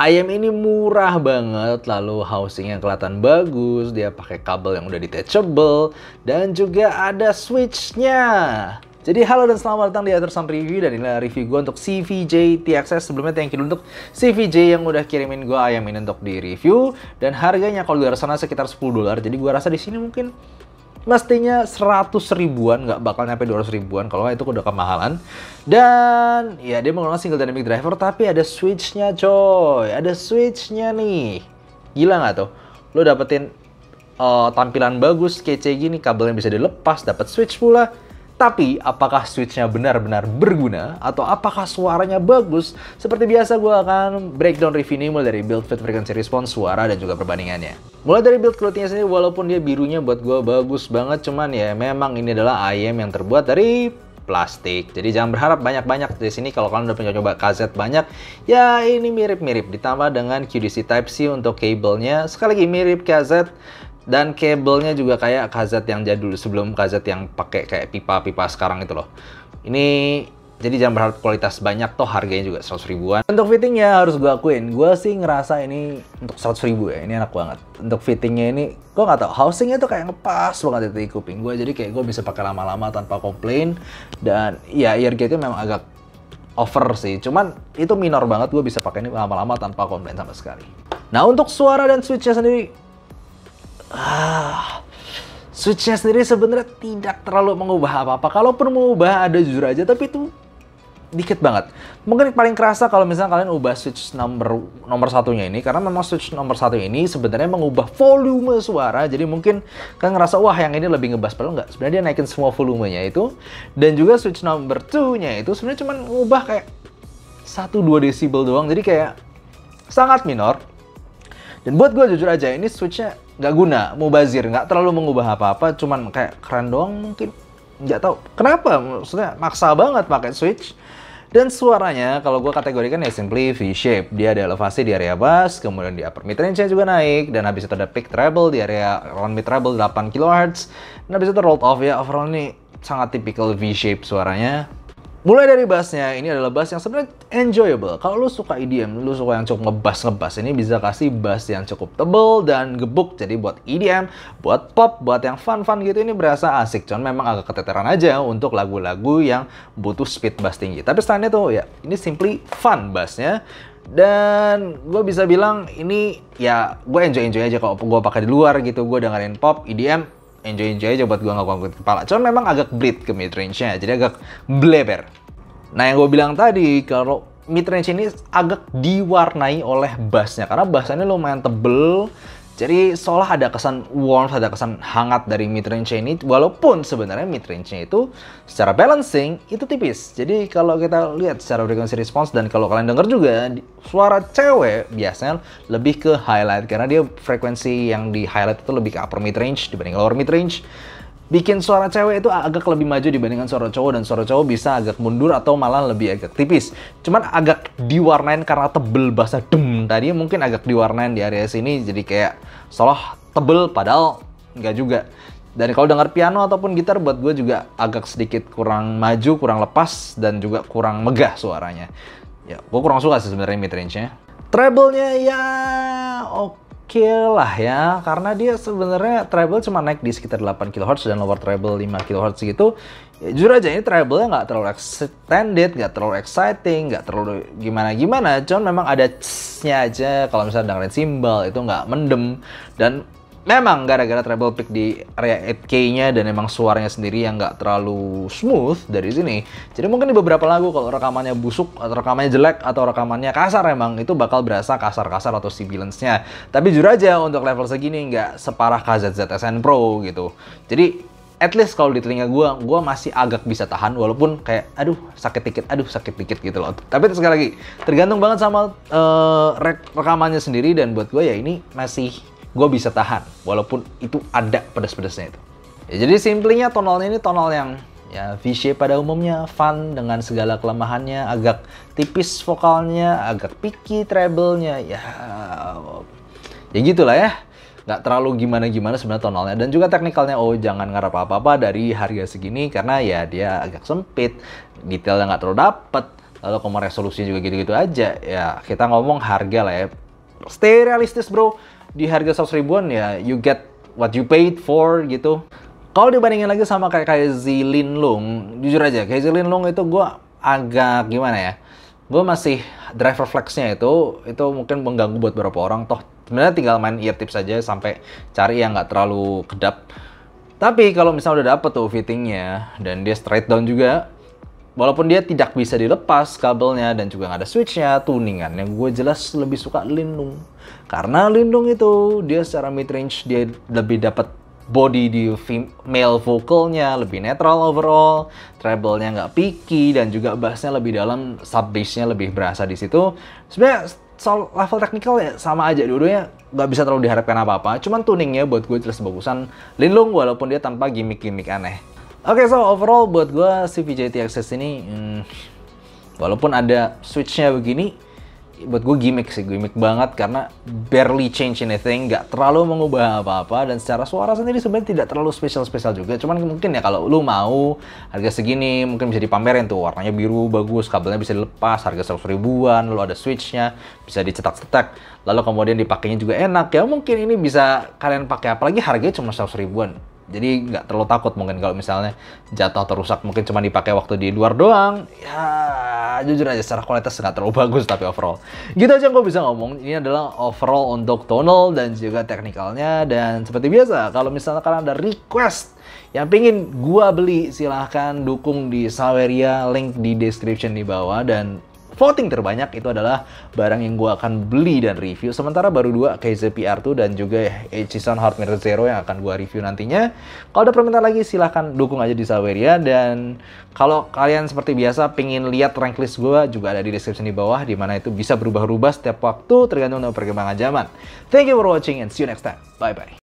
IM ini murah banget, lalu housingnya kelihatan bagus, dia pakai kabel yang udah detachable, dan juga ada switchnya. Jadi halo dan selamat datang di Aterson Review, dan inilah review gue untuk CVJ TXS. Sebelumnya thank you dulu untuk CVJ yang udah kirimin gue IM ini untuk di review, dan harganya kalau di luar sana sekitar $10. Jadi gue rasa di sini mungkin mestinya 100 ribuan, nggak bakal nyampe 200 ribuan, kalau itu udah kemahalan. Dan ya dia menggunakan single dynamic driver, tapi ada switchnya coy, ada switchnya nih. Gila nggak tuh? Lo dapetin tampilan bagus, kece gini, kabelnya bisa dilepas, dapat switch pula. Tapi apakah switchnya benar-benar berguna atau apakah suaranya bagus? Seperti biasa gue akan breakdown review ini mulai dari build, fit, frequency response, suara, dan juga perbandingannya. Mulai dari build quality-nya sendiri, walaupun dia birunya buat gue bagus banget, cuman ya memang ini adalah IM yang terbuat dari plastik. Jadi jangan berharap banyak-banyak di sini. Kalau kalian udah punya coba KZ banyak, ya ini mirip-mirip. Ditambah dengan QDC Type-C untuk kabelnya, sekali lagi mirip KZ. Dan kabelnya juga kayak KZ yang jadul sebelum KZ yang pakai kayak pipa-pipa sekarang itu loh. Ini jadi jangan berharap kualitas banyak, toh harganya juga 100 ribuan. Untuk fittingnya harus gue akuin, gue sih ngerasa ini untuk 100 ribu ya, ini enak banget. Untuk fittingnya ini, gue nggak tahu, housingnya tuh kayak ngepas banget di kuping gue. Jadi kayak gue bisa pakai lama-lama tanpa komplain. Dan ya eargate-nya memang agak over sih, cuman itu minor banget, gue bisa pakai ini lama-lama tanpa komplain sama sekali. Nah untuk suara dan switch-nya sendiri, switchnya sendiri sebenarnya tidak terlalu mengubah apa-apa. Kalaupun mengubah ada jujur aja, tapi itu dikit banget. Mungkin paling kerasa kalau misalnya kalian ubah switch nomor satunya ini, karena memang switch nomor satu ini sebenarnya mengubah volume suara. Jadi mungkin kalian ngerasa wah yang ini lebih ngebas, padahal nggak. Sebenarnya dia naikin semua volumenya itu. Dan juga switch nomor 2-nya itu sebenarnya cuma ngubah kayak 1-2 desibel doang. Jadi kayak sangat minor. Dan buat gue jujur aja, ini switchnya nggak guna, mubazir, nggak terlalu mengubah apa-apa, cuman kayak keren doang mungkin. Nggak tahu kenapa, maksudnya maksa banget pakai switch. Dan suaranya kalau gue kategorikan ya simply V-shape. Dia ada elevasi di area bass, kemudian di upper mid range-nya juga naik, dan habis itu ada peak treble di area round mid treble 8 kHz. Dan habis itu rolled off ya, overall ini sangat typical V-shape suaranya. Mulai dari bassnya, ini adalah bass yang sebenarnya enjoyable. Kalau lu suka EDM, lu suka yang cukup ngebas, ini bisa kasih bass yang cukup tebel dan gebuk. Jadi buat EDM, buat pop, buat yang fun-fun gitu, ini berasa asik. Cuman memang agak keteteran aja untuk lagu-lagu yang butuh speed bass tinggi. Tapi selain itu ya, ini simply fun bassnya. Dan gue bisa bilang ini ya gue enjoy aja kalau gue pakai di luar gitu. Gue dengerin pop, EDM, enjoy aja buat gue nggak gangguin kepala. Cuman memang agak bleed ke mid range-nya, jadi agak bleber. Nah yang gue bilang tadi, kalau mid range ini agak diwarnai oleh bassnya, karena bassnya lumayan tebel. Jadi seolah ada kesan warmth, ada kesan hangat dari mid range ini, walaupun sebenarnya mid range-nya itu secara balancing itu tipis. Jadi kalau kita lihat secara frequency response, dan kalau kalian denger juga suara cewek biasanya lebih ke highlight, karena dia frekuensi yang di highlight itu lebih ke upper mid range dibanding lower mid range. Bikin suara cewek itu agak lebih maju dibandingkan suara cowok, dan suara cowok bisa agak mundur atau malah lebih agak tipis. Cuman agak diwarnain karena tebel bahasa dem tadi, mungkin agak diwarnain di area sini jadi kayak seolah tebel padahal nggak juga. Dan kalau dengar piano ataupun gitar buat gue juga agak sedikit kurang maju, kurang lepas, dan juga kurang megah suaranya. Ya, gue kurang suka sih sebenarnya mid range-nya. Treble-nya ya oke lah ya, karena dia sebenarnya treble cuma naik di sekitar 8 kHz dan lower treble 5 kHz gitu. Ya, jujur aja ini treble-nya nggak terlalu extended, nggak terlalu exciting, nggak terlalu gimana-gimana. Cuman memang ada nya aja kalau misalnya dengerin cymbal itu nggak mendem. Dan memang gara-gara treble pick di area 8K-nya dan emang suaranya sendiri yang nggak terlalu smooth dari sini. Jadi mungkin di beberapa lagu kalau rekamannya busuk atau rekamannya jelek atau rekamannya kasar, emang itu bakal berasa kasar-kasar atau sibilance-nya. Tapi jujur aja untuk level segini nggak separah KZZSN Pro gitu. Jadi at least kalau di telinga gue masih agak bisa tahan, walaupun kayak aduh sakit dikit gitu loh. Tapi sekali lagi tergantung banget sama rekamannya sendiri, dan buat gue ya ini masih gue bisa tahan, walaupun itu ada pedas-pedasnya itu. Ya, jadi simplinya tonalnya ini tonal yang ya V-shape pada umumnya, fun dengan segala kelemahannya, agak tipis vokalnya, agak picky treble-nya, ya gitulah ya. Nggak terlalu gimana-gimana sebenarnya tonalnya. Dan juga teknikalnya, oh jangan ngarep apa-apa dari harga segini, karena ya dia agak sempit, detailnya nggak terlalu dapet. lalu kemudian resolusi juga gitu-gitu aja. Ya kita ngomong harga lah ya, stay realistis bro, di harga 100 ribuan ya you get what you paid for gitu. Kalau dibandingin lagi sama kayak Zilin Lung, jujur aja kayak Zilin Lung itu gue agak gimana ya, gue masih driver flexnya itu mungkin mengganggu buat beberapa orang. Toh sebenarnya tinggal main ear tips saja sampai cari yang nggak terlalu kedap. Tapi kalau misalnya udah dapet tuh fittingnya dan dia straight down juga, walaupun dia tidak bisa dilepas kabelnya dan juga nggak ada switchnya, tuningannya gue jelas lebih suka Linlung. Karena Linlung itu dia secara mid range dia lebih dapat body di male vocalnya, lebih netral overall, treble-nya nggak picky, dan juga bassnya lebih dalam, sub bass-nya lebih berasa di situ. Sebenarnya soal level teknikal ya sama aja, dua-duanya nggak bisa terlalu diharapkan apa-apa. Cuman tuningnya buat gue jelas bagusan Linlung walaupun dia tanpa gimmick-gimmick aneh. Oke, so overall buat gue si VJ-T Access ini, walaupun ada switch-nya begini, buat gue gimmick banget karena barely change anything, nggak terlalu mengubah apa-apa, dan secara suara sendiri sebenarnya tidak terlalu spesial juga. Cuman mungkin ya kalau lu mau harga segini mungkin bisa dipamerin tuh, warnanya biru bagus, kabelnya bisa dilepas, harga 100 ribuan, lalu ada switch-nya, bisa dicetak-cetak, lalu kemudian dipakainya juga enak ya, mungkin ini bisa kalian pakai, apalagi harganya cuma 100 ribuan. Jadi nggak terlalu takut mungkin kalau misalnya jatuh atau rusak, mungkin cuma dipakai waktu di luar doang. Ya jujur aja secara kualitas nggak terlalu bagus, tapi overall gitu aja gue bisa ngomong. Ini adalah overall untuk tonal dan juga teknikalnya. Dan seperti biasa, kalau misalnya kalian ada request yang pingin gua beli, silahkan dukung di Saweria, link di description di bawah, dan voting terbanyak itu adalah barang yang gue akan beli dan review. Sementara baru 2 KZPR2 dan juga Echison Heart Mirror Zero yang akan gue review nantinya. Kalau ada permintaan lagi silahkan dukung aja di Saweria. Dan kalau kalian seperti biasa pengen lihat rank list gue, juga ada di description di bawah, dimana itu bisa berubah-ubah setiap waktu tergantung dengan perkembangan zaman. Thank you for watching and see you next time. Bye bye.